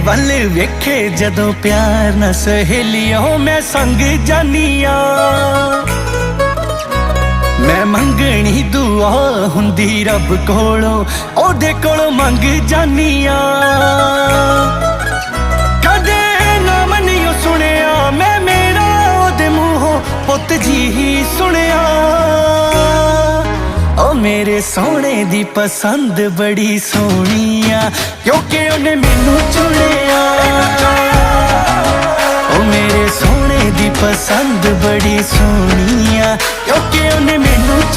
ਵੱਲ ਵੇਖੇ ਜਦੋਂ ਪਿਆਰ ਨਾ ਸਹੇਲਿਓ ਮੈਂ ਸੰਗ ਜਾਨੀਆਂ। ਮੈਂ ਮੰਗਣੀ ਦੁਆ ਹੁੰਦੀ ਰੱਬ ਕੋਲੋਂ ਉਹਦੇ ਕੋਲੋਂ ਮੰਗ ਜਾਨੀਆਂ। ਕਦੇ ਨਾ ਮਨਿਓ ਸੁਣਿਆ ਮੈਂ ਮੇਰਾ ਉਹਦੇ ਮੂੰਹੋਂ ਪੁੱਤ ਜੀ ਹੀ ਸੁਣਿਆ। ਉਹ ਮੇਰੇ ਸੋਹਣੇ ਦੀ ਪਸੰਦ ਬੜੀ ਸੋਹਣੀ ਆ ਕਿਉਂਕਿ ਉਹਨੇ ਮੈਨੂੰ ਚੁਣਿਆ। ਉਹ ਮੇਰੇ ਸੋਹਣੇ ਦੀ ਪਸੰਦ ਬੜੀ ਸੋਹਣੀ ਆ ਕਿਉਂਕਿ ਉਹਨੇ ਮੈਨੂੰ